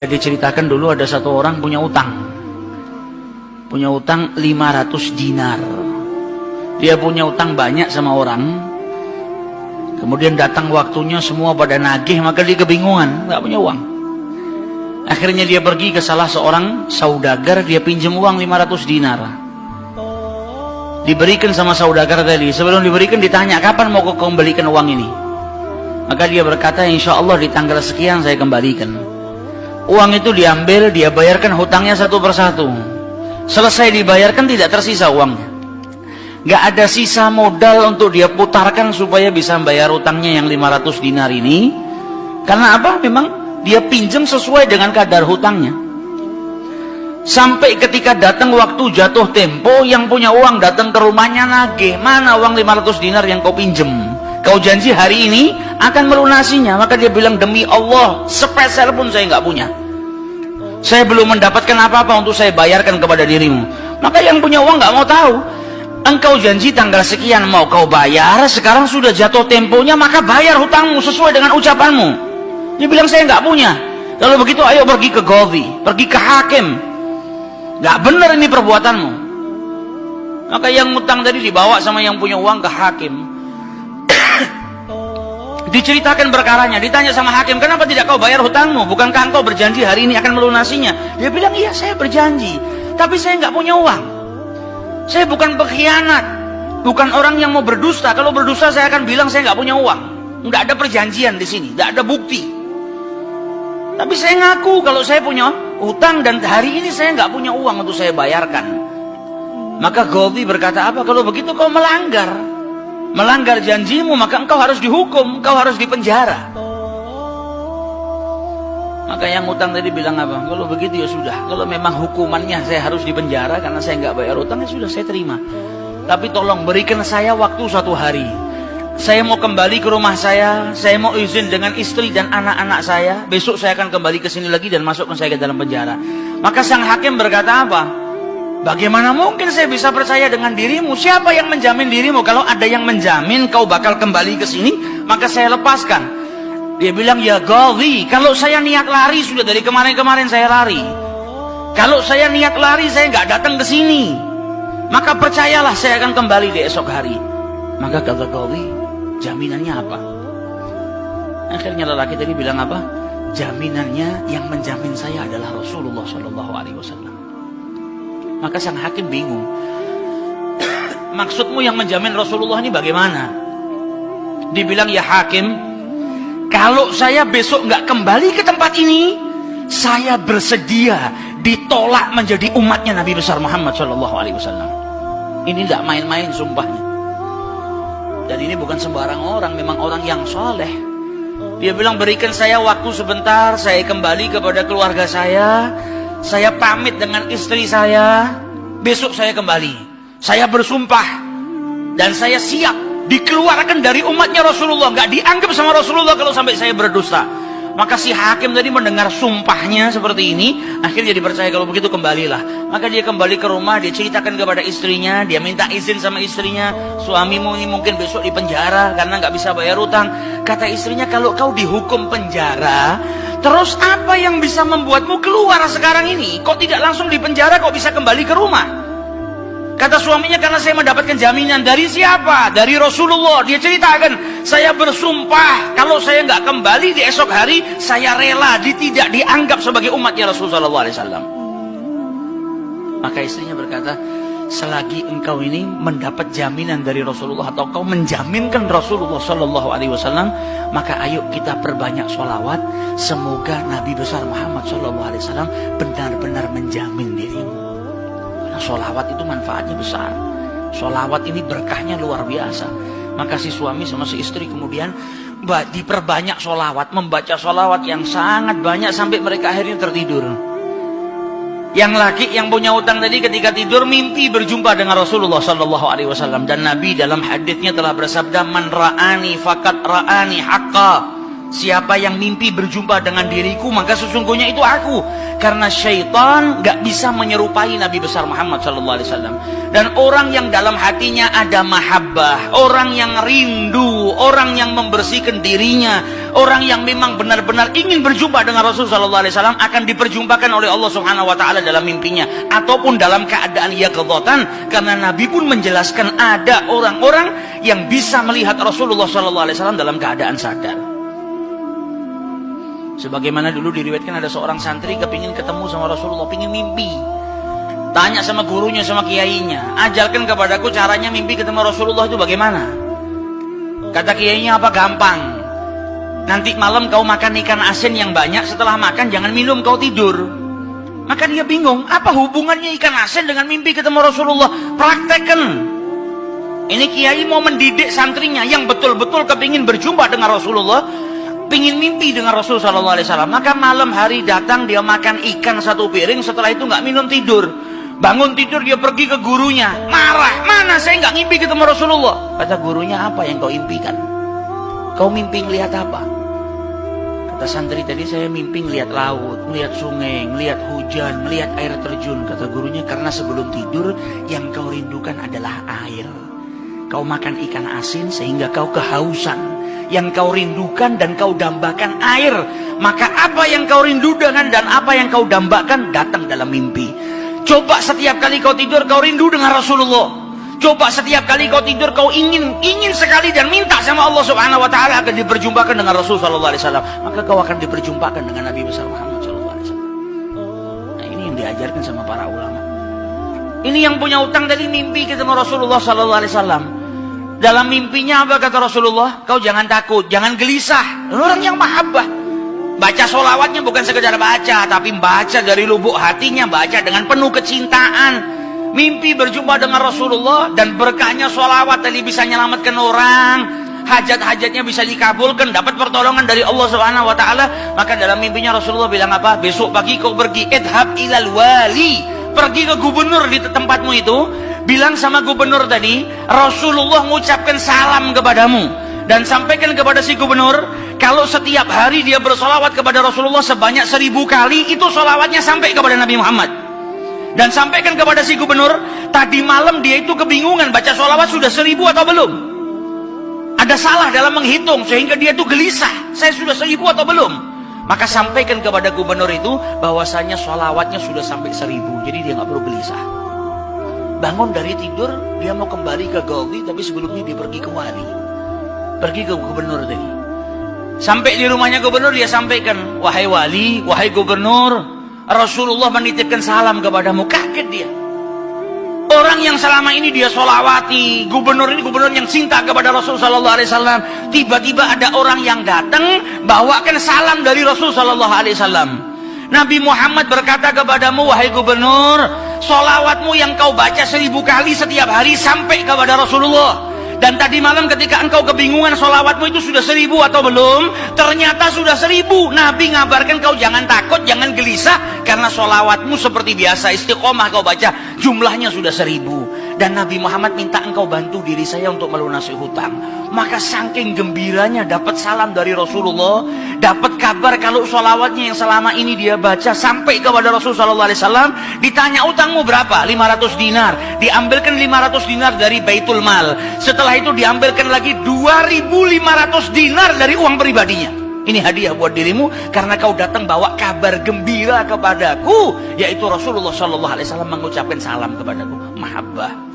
Diceritakan dulu ada satu orang punya utang 500 dinar. Dia punya utang banyak sama orang, kemudian datang waktunya semua pada nagih, maka dia kebingungan, nggak punya uang. Akhirnya dia pergi ke salah seorang saudagar, dia pinjam uang 500 dinar. Diberikan sama saudagar tadi. Sebelum diberikan ditanya, kapan mau kau kembalikan uang ini? Maka dia berkata, insya Allah di tanggal sekian saya kembalikan. Uang itu diambil, dia bayarkan hutangnya satu persatu. Selesai dibayarkan tidak tersisa uangnya. Gak ada sisa modal untuk dia putarkan supaya bisa bayar hutangnya yang 500 dinar ini. Karena apa? Memang dia pinjam sesuai dengan kadar hutangnya. Sampai ketika datang waktu jatuh tempo, yang punya uang datang ke rumahnya nagih, mana uang 500 dinar yang kau pinjam? Kau janji hari ini akan melunasinya. Maka dia bilang, demi Allah sepeser pun saya nggak punya. Saya belum mendapatkan apa-apa untuk saya bayarkan kepada dirimu. Maka yang punya uang nggak mau tahu. Engkau janji tanggal sekian mau kau bayar, sekarang sudah jatuh temponya, maka bayar hutangmu sesuai dengan ucapanmu. Dia bilang, saya nggak punya. Kalau begitu ayo pergi ke Qadhi, pergi ke hakim. Nggak benar ini perbuatanmu. Maka yang utang tadi dibawa sama yang punya uang ke hakim. Diceritakan perkaranya, ditanya sama hakim, kenapa tidak kau bayar hutangmu? Bukankah engkau berjanji hari ini akan melunasinya? Dia bilang, iya saya berjanji, tapi saya nggak punya uang. Saya bukan pengkhianat, bukan orang yang mau berdusta. Kalau berdusta saya akan bilang saya nggak punya uang. Nggak ada perjanjian di sini, nggak ada bukti. Tapi saya ngaku kalau saya punya hutang dan hari ini saya nggak punya uang untuk saya bayarkan. Maka Qadhi berkata, apa kalau begitu kau melanggar janjimu, maka engkau harus dihukum, engkau harus dipenjara. Maka yang utang tadi bilang apa? Kalau begitu ya sudah, kalau memang hukumannya saya harus dipenjara karena saya nggak bayar utang, ya sudah saya terima. Tapi tolong berikan saya waktu 1 hari. Saya mau kembali ke rumah saya mau izin dengan istri dan anak-anak saya. Besok saya akan kembali ke sini lagi dan masukkan saya ke dalam penjara. Maka sang hakim berkata apa? Bagaimana mungkin saya bisa percaya dengan dirimu? Siapa yang menjamin dirimu? Kalau ada yang menjamin kau bakal kembali ke sini, maka saya lepaskan. Dia bilang, ya Qadhi, kalau saya niat lari sudah dari kemarin-kemarin saya lari. Kalau saya niat lari saya nggak datang ke sini. Maka percayalah saya akan kembali di esok hari. Maka kata Qadhi, jaminannya apa? Akhirnya lelaki tadi bilang apa? Jaminannya yang menjamin saya adalah Rasulullah SAW. Maka sang hakim bingung. Maksudmu yang menjamin Rasulullah ini bagaimana? Dibilang, ya hakim, kalau saya besok nggak kembali ke tempat ini, saya bersedia ditolak menjadi umatnya Nabi besar Muhammad SAW. Ini nggak main-main sumpahnya. Dan ini bukan sembarang orang, memang orang yang soleh. Dia bilang, berikan saya waktu sebentar, saya kembali kepada keluarga saya pamit dengan istri saya, besok saya kembali. Saya bersumpah dan saya siap dikeluarkan dari umatnya Rasulullah, nggak dianggap sama Rasulullah kalau sampai saya berdusta. Maka si hakim tadi mendengar sumpahnya seperti ini, akhirnya dipercaya, kalau begitu kembalilah. Maka dia kembali ke rumah, dia ceritakan kepada istrinya, dia minta izin sama istrinya, suamimu ini mungkin besok di penjara karena nggak bisa bayar utang. Kata istrinya, kalau kau dihukum penjara, terus apa yang bisa membuatmu keluar sekarang ini? Kok tidak langsung di penjara, kok bisa kembali ke rumah? Kata suaminya, karena saya mendapatkan jaminan. Dari siapa? Dari Rasulullah. Dia ceritakan, saya bersumpah kalau saya nggak kembali di esok hari, saya rela tidak dianggap sebagai umatnya Rasulullah SAW. Maka istrinya berkata, selagi engkau ini mendapat jaminan dari Rasulullah atau kau menjaminkan Rasulullah SAW, maka ayo kita perbanyak sholawat. Semoga Nabi besar Muhammad SAW benar-benar menjamin dirimu. Karena sholawat itu manfaatnya besar. Sholawat ini berkahnya luar biasa. Maka si suami sama si istri kemudian diperbanyak sholawat, membaca sholawat yang sangat banyak sampai mereka akhirnya tertidur. Yang laki yang punya utang tadi ketika tidur mimpi berjumpa dengan Rasulullah SAW. Dan Nabi dalam hadisnya telah bersabda, man ra'ani fakat ra'ani haqqa. Siapa yang mimpi berjumpa dengan diriku, maka sesungguhnya itu aku. Karena syaitan gak bisa menyerupai Nabi besar Muhammad SAW. Dan orang yang dalam hatinya ada mahabbah, orang yang rindu, orang yang membersihkan dirinya, orang yang memang benar-benar ingin berjumpa dengan Rasulullah SAW, akan diperjumpakan oleh Allah Subhanahu Wa Taala dalam mimpinya ataupun dalam keadaan yaqdzatan. Karena Nabi pun menjelaskan ada orang-orang yang bisa melihat Rasulullah SAW dalam keadaan sadar. Sebagaimana dulu diriwayatkan ada seorang santri kepingin ketemu sama Rasulullah, pingin mimpi. Tanya sama gurunya, sama kiainya, ajarkan kepadaku caranya mimpi ketemu Rasulullah itu bagaimana. Kata kiainya, apa? Gampang. Nanti malam kau makan ikan asin yang banyak, setelah makan jangan minum, kau tidur. Maka dia bingung, apa hubungannya ikan asin dengan mimpi ketemu Rasulullah? Praktekkan. Ini kiai mau mendidik santrinya yang betul-betul kepingin berjumpa dengan Rasulullah, pingin mimpi dengan Rasul SAW. Maka malam hari datang, dia makan ikan satu piring, setelah itu nggak minum, tidur. Bangun tidur, dia pergi ke gurunya, marah, mana saya nggak ngimpi ketemu Rasulullah. Kata gurunya, apa yang kau impikan? Kau mimpi ngelihat apa? Kata santri tadi, saya mimpi ngelihat laut, ngelihat sungai, ngelihat hujan, ngelihat air terjun. Kata gurunya, karena sebelum tidur yang kau rindukan adalah air. Kau makan ikan asin sehingga kau kehausan. Yang kau rindukan dan kau dambakan air. Maka apa yang kau rindukan dan apa yang kau dambakan datang dalam mimpi. Coba setiap kali kau tidur kau rindu dengan Rasulullah. Coba setiap kali kau tidur kau ingin sekali dan minta sama Allah Subhanahu Wa Taala akan diperjumpakan dengan Rasul Sallallahu Alaihi Wasallam. Maka kau akan diperjumpakan dengan Nabi besar Muhammad Sallallahu Alaihi Wasallam. Nah, ini yang diajarkan sama para ulama. Ini yang punya utang tadi mimpi ketemu Rasulullah Sallallahu Alaihi Wasallam. Dalam mimpinya apa kata Rasulullah? Kau jangan takut, jangan gelisah. Orang yang mahabbah. Baca sholawatnya bukan sekedar baca, tapi baca dari lubuk hatinya, baca dengan penuh kecintaan. Mimpi berjumpa dengan Rasulullah dan berkahnya sholawat tadi bisa menyelamatkan orang. Hajat-hajatnya bisa dikabulkan, dapat pertolongan dari Allah Subhanahu Wa Taala. Maka dalam mimpinya Rasulullah bilang apa? Besok pagi kau pergi, idhab ilal wali, pergi ke gubernur di tempatmu itu. Bilang sama gubernur tadi, Rasulullah mengucapkan salam kepadamu. Dan sampaikan kepada si gubernur, kalau setiap hari dia bersolawat kepada Rasulullah sebanyak 1000 kali, itu solawatnya sampai kepada Nabi Muhammad. Dan sampaikan kepada si gubernur, tadi malam dia itu kebingungan, baca solawat sudah 1000 atau belum. Ada salah dalam menghitung, sehingga dia itu gelisah, saya sudah 1000 atau belum. Maka sampaikan kepada gubernur itu, bahwasanya solawatnya sudah sampai 1000, jadi dia nggak perlu gelisah. Bangun dari tidur, dia mau kembali ke Gaudi, tapi sebelumnya dia pergi ke wali. Pergi ke gubernur tadi. Sampai di rumahnya gubernur, dia sampaikan, wahai wali, wahai gubernur, Rasulullah menitipkan salam kepadamu. Kaget dia. Orang yang selama ini dia solawati, gubernur ini gubernur yang cinta kepada Rasul Sallallahu Alaihi Wasallam. Tiba-tiba ada orang yang datang, bawakan salam dari Rasul Sallallahu Alaihi Wasallam. Nabi Muhammad berkata kepadamu, wahai gubernur, solawatmu yang kau baca 1000 kali setiap hari sampai kepada Rasulullah. Dan tadi malam ketika engkau kebingungan solawatmu itu sudah 1000 atau belum, ternyata sudah 1000. Nabi ngabarkan kau jangan takut, jangan gelisah, karena solawatmu seperti biasa, istiqomah kau baca, jumlahnya sudah 1000. Dan Nabi Muhammad minta engkau bantu diri saya untuk melunasi hutang. Maka saking gembiranya dapat salam dari Rasulullah, dapat kabar kalau solawatnya yang selama ini dia baca sampai kepada Rasul Sallallahu Alaihi Wasallam. Ditanya utangmu berapa? 500 dinar. Diambilkan 500 dinar dari Baitul Mal. Setelah itu diambilkan lagi 2500 dinar dari uang pribadinya. Ini hadiah buat dirimu karena kau datang bawa kabar gembira kepadaku, yaitu Rasulullah Sallallahu Alaihi Wasallam mengucapkan salam kepadaku. Mahabbah.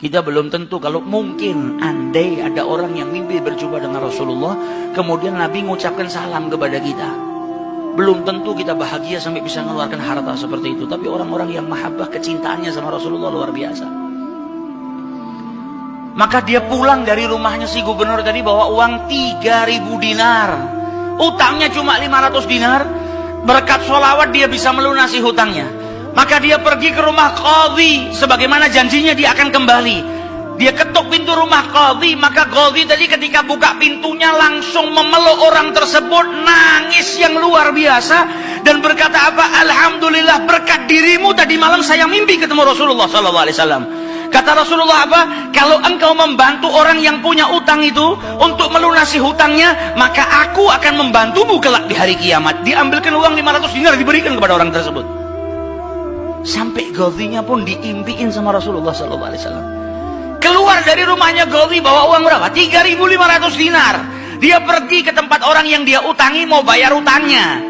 Kita belum tentu, kalau mungkin andai ada orang yang mimpi berjumpa dengan Rasulullah, kemudian Nabi mengucapkan salam kepada kita, belum tentu kita bahagia sampai bisa mengeluarkan harta seperti itu. Tapi orang-orang yang mahabbah, kecintaannya sama Rasulullah luar biasa. Maka dia pulang dari rumahnya si gubernur tadi bawa uang 3000 dinar. Utangnya cuma 500 dinar. Berkat sholawat dia bisa melunasi hutangnya. Maka dia pergi ke rumah qadhi, sebagaimana janjinya dia akan kembali. Dia ketuk pintu rumah qadhi, maka qadhi tadi ketika buka pintunya langsung memeluk orang tersebut, nangis yang luar biasa dan berkata apa? Alhamdulillah, berkat dirimu tadi malam saya mimpi ketemu Rasulullah SAW. Kata Rasulullah apa? Kalau engkau membantu orang yang punya utang itu untuk melunasi hutangnya, maka aku akan membantumu kelak di hari kiamat. Diambilkan uang 500 dinar diberikan kepada orang tersebut. Sampai Ghadhinya pun diimpiin sama Rasulullah SAW. Keluar dari rumahnya Ghadhi bawa uang berapa? 3.500 dinar. Dia pergi ke tempat orang yang dia utangi mau bayar utangnya.